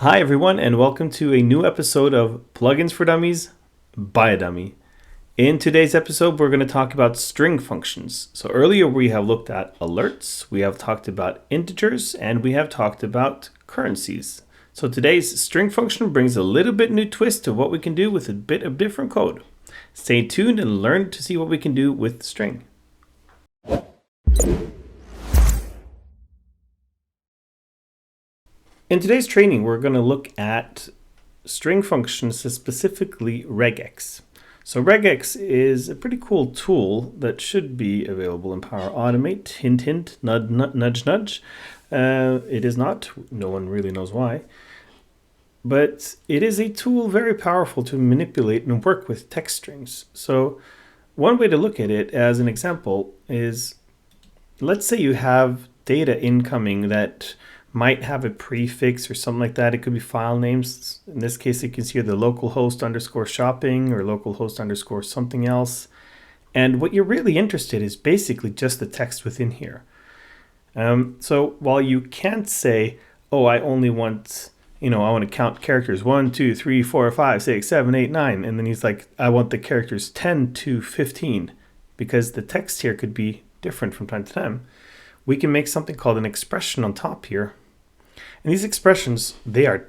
Hi everyone, and welcome to a new episode of Plugins for Dummies by a Dummy. In today's episode, we're going to talk about string functions. So earlier we have looked at alerts, we have talked about integers, and we have talked about currencies. So today's string function brings a little bit new twist to what we can do with a bit of different code. Stay tuned and learn to see what we can do with string. In today's training, we're going to look at string functions, specifically RegEx. So RegEx is a pretty cool tool that should be available in Power Automate. Hint, hint, nudge, nudge. It is not. No one really knows why. But it is a tool very powerful to manipulate and work with text strings. So one way to look at it as an example is, let's say you have data incoming that might have a prefix or something like that. It could be file names. In this case, you can see the localhost underscore shopping or localhost underscore something else. And what you're really interested in is basically just the text within here. So while you can't say, oh, I only want, I want to count characters 1, 2, 3, 4, 5, 6, 7, 8, 9. And then he's like, I want the characters 10 to 15 because the text here could be different from time to time. We can make something called an expression on top here. And these expressions, normal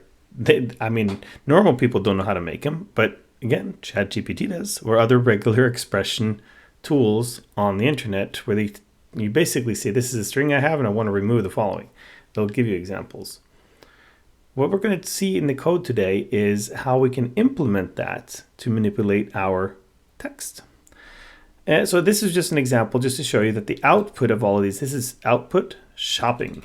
people don't know how to make them, but again, ChatGPT does, or other regular expression tools on the internet where you basically say, this is a string I have and I want to remove the following. They'll give you examples. What we're going to see in the code today is how we can implement that to manipulate our text. And so this is just an example just to show you that the output of all of these, this is output shopping.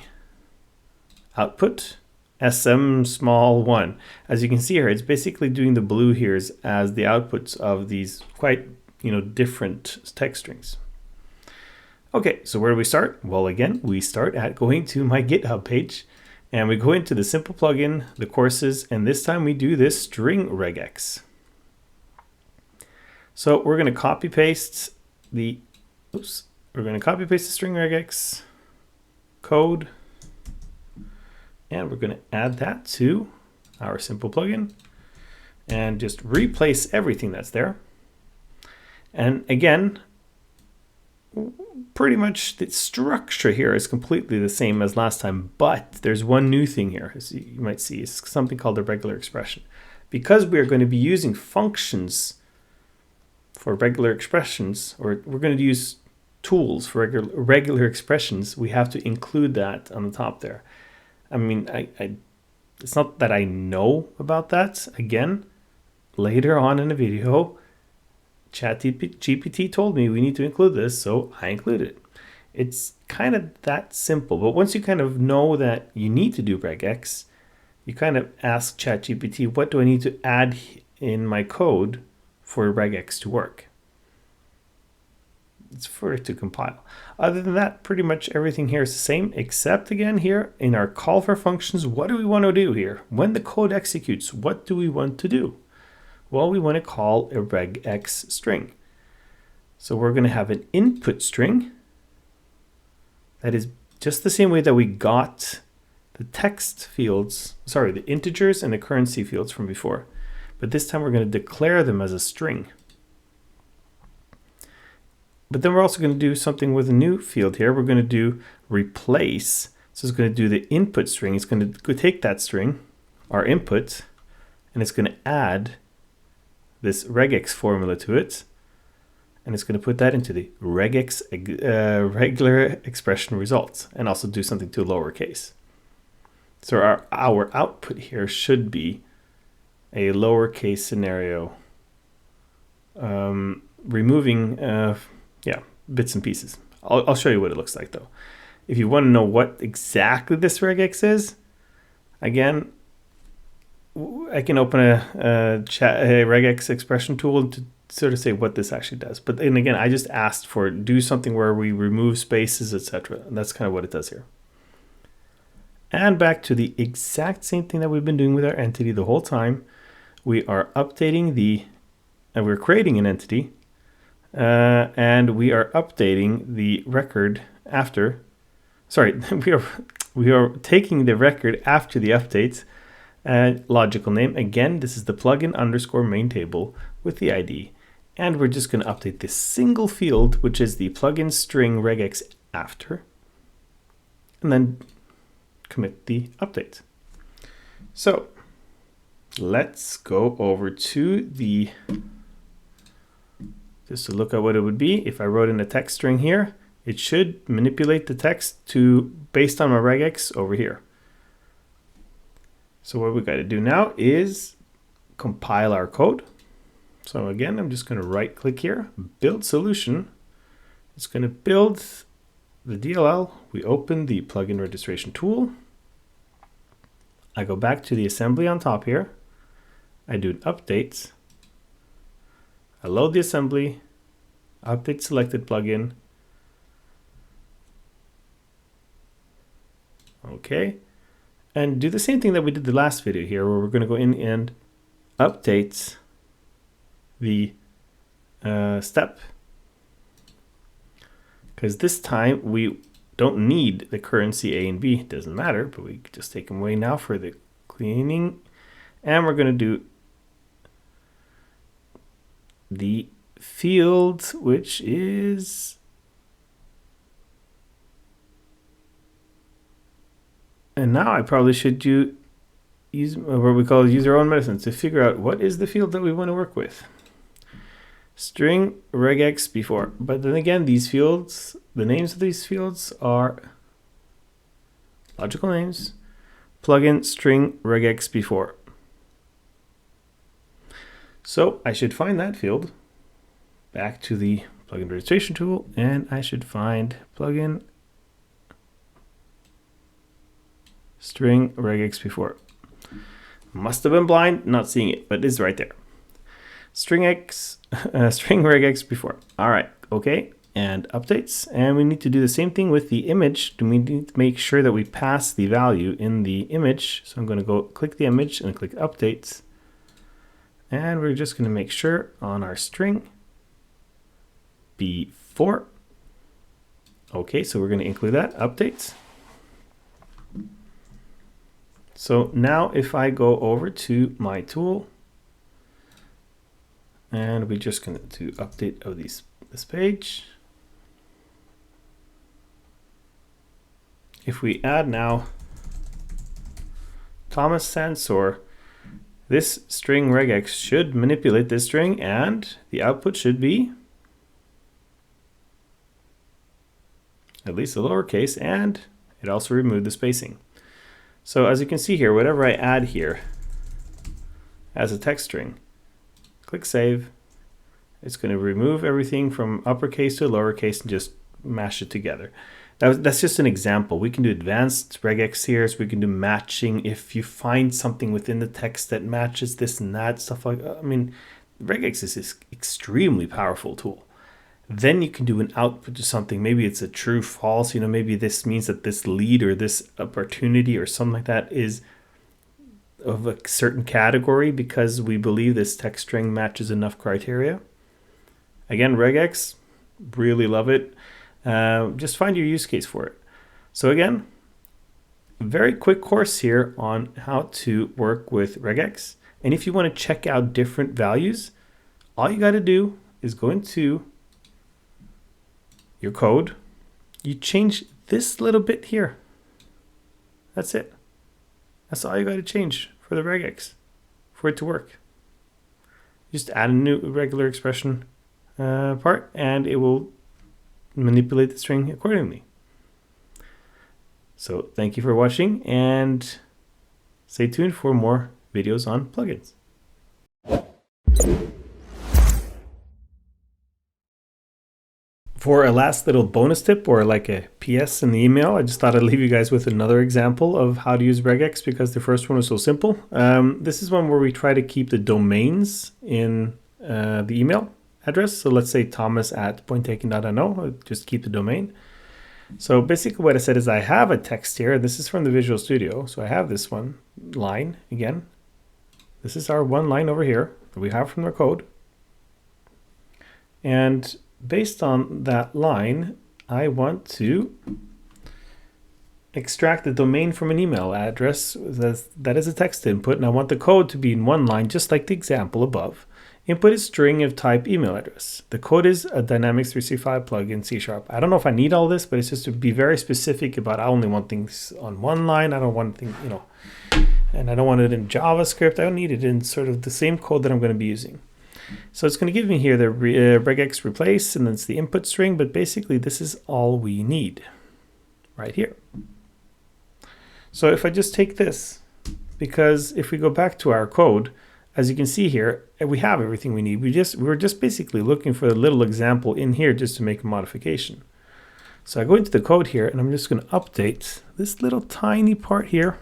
Output SM small 1. As you can see here, it's basically doing the blue here as the outputs of these quite different text strings. Okay, so where do we start? Well, again, we start at going to my GitHub page and we go into the simple plugin, the courses, and this time we do this string RegEx. So we're going to copy paste the string RegEx code. And we're going to add that to our simple plugin and just replace everything that's there. And again, pretty much the structure here is completely the same as last time, but there's one new thing here, as you might see. It's something called a regular expression. Because we are going to be using functions for regular expressions, or we're going to use tools for regular expressions, we have to include that on the top there. It's not that I know about that. Again, later on in the video, ChatGPT told me we need to include this, so I included it. It's kind of that simple, but once you kind of know that you need to do RegEx, you kind of ask ChatGPT, what do I need to add in my code for RegEx to work? It's for it to compile. Other than that, pretty much everything here is the same, except again here in our call for functions, what do we want to do here? When the code executes, what do we want to do? Well, we want to call a RegEx string. So we're going to have an input string that is just the same way that we got the text fields, the integers and the currency fields from before. But this time we're going to declare them as a string. But then we're also going to do something with a new field here. We're going to do replace. So it's going to do the input string. It's going to take that string, our input, and it's going to add this RegEx formula to it. And it's going to put that into the RegEx regular expression results, and also do something to lowercase. So our output here should be a lowercase scenario, removing bits and pieces. I'll show you what it looks like though. If you want to know what exactly this RegEx is, again, I can open a RegEx expression tool to sort of say what this actually does. But then again, I just asked for do something where we remove spaces, etc. And that's kind of what it does here. And back to the exact same thing that we've been doing with our entity the whole time. We are updating we're creating an entity, and we are updating the record after. We are taking the record after the updates Logical name, again, this is the plugin underscore main table with the ID. And we're just going to update this single field, which is the plugin string regex after, and then commit the update. So let's go over to the, just to look at what it would be. If I wrote in a text string here, it should manipulate the text to based on my regex over here. So what we got to do now is compile our code. So again, I'm just going to right click here, build solution. It's going to build the DLL. We open the plugin registration tool. I go back to the assembly on top here. I do an update. I load the assembly, update selected plugin. Okay. And do the same thing that we did the last video here, where we're going to go in and update the step, because this time we don't need the currency A and B. It doesn't matter, but we just take them away now for the cleaning. And we're going to do the field, which is, and now I probably should use what we call use our own medicine to figure out what is the field that we want to work with. String regex before, but then again, these fields, the names of these fields are logical names, plugin string regex before. So I should find that field, back to the plugin registration tool, and I should find plugin string regex before. Must have been blind, not seeing it, but it is right there. String regex before. All right, okay, and updates. And we need to do the same thing with the image. We need to make sure that we pass the value in the image. So I'm going to go click the image and click updates. And we're just going to make sure on our string before. Okay, so we're going to include that, updates. So now if I go over to my tool, and we're just going to do update of this page. If we add now Thomas Sansor, this string regex should manipulate this string, and the output should be at least a lowercase, and it also removed the spacing. So as you can see here, whatever I add here as a text string, click save, it's going to remove everything from uppercase to lowercase and just mash it together. That's just an example. We can do advanced regex here, so we can do matching. If you find something within the text that matches this and that, stuff like that. I mean, regex is this extremely powerful tool. Then you can do an output to something. Maybe it's a true, false. You know, maybe this means that this lead or this opportunity or something like that is of a certain category because we believe this text string matches enough criteria. Again, regex, really love it. Just find your use case for it. So again, a very quick course here on how to work with regex. And if you want to check out different values, all you got to do is go into your code. You change this little bit here. That's it. That's all you got to change for the regex for it to work. Just add a new regular expression part, and it will manipulate the string accordingly. So thank you for watching, and stay tuned for more videos on plugins. For a last little bonus tip, or like a PS in the email, I just thought I'd leave you guys with another example of how to use regex because the first one was so simple. This is one where we try to keep the domains in the email address. So let's say thomas@pointtaken.no, just keep the domain. So basically what I said is I have a text here. This is from the Visual Studio. So I have this one line again. This is our one line over here that we have from our code. And based on that line, I want to extract the domain from an email address that is a text input, and I want the code to be in one line, just like the example above. Input is string of type email address. The code is a Dynamics 365 plugin C#. I don't know if I need all this, but it's just to be very specific about I only want things on one line. I don't want things, and I don't want it in JavaScript. I don't need it in sort of the same code that I'm going to be using. So it's going to give me here the regex replace, and then it's the input string, but basically this is all we need right here. So if I just take this, because if we go back to our code, as you can see here, we have everything we need. We're just basically looking for a little example in here just to make a modification. So I go into the code here, and I'm just going to update this little tiny part here.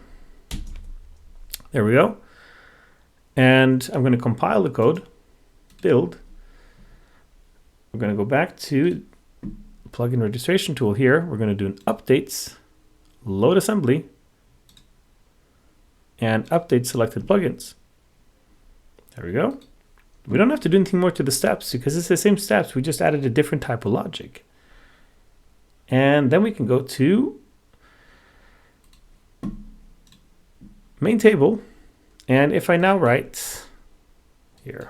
There we go. And I'm going to compile the code, build. We're going to go back to plugin registration tool here. We're going to do an updates, load assembly, and update selected plugins. There we go. We don't have to do anything more to the steps because it's the same steps. We just added a different type of logic. And then we can go to main table. And if I now write here,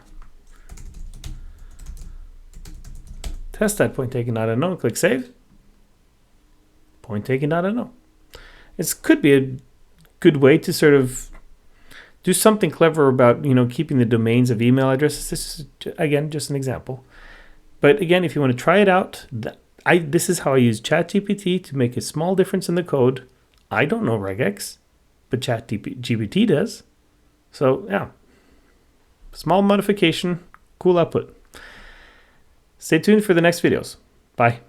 test that point taken out unknown, click save. Point taken out unknown. This could be a good way to sort of do something clever about, keeping the domains of email addresses. This is, again, just an example. But again, if you want to try it out, this is how I use ChatGPT to make a small difference in the code. I don't know regex, but ChatGPT does. So yeah, small modification, cool output. Stay tuned for the next videos. Bye.